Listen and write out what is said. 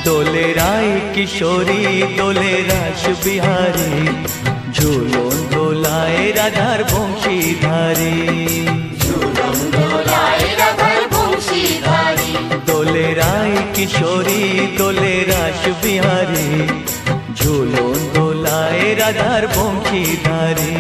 দোলে রায় কিশোরী দোলে রাস বিহারী, ঝুলন দোলায় রাধার বংশীধারী। ঝুলন দোলায় রাধার বংশীধারী, দোলে রায় কিশোরী দোলে রাস বিহারী, ঝুলন দোলায় রাধার বংশীধারী।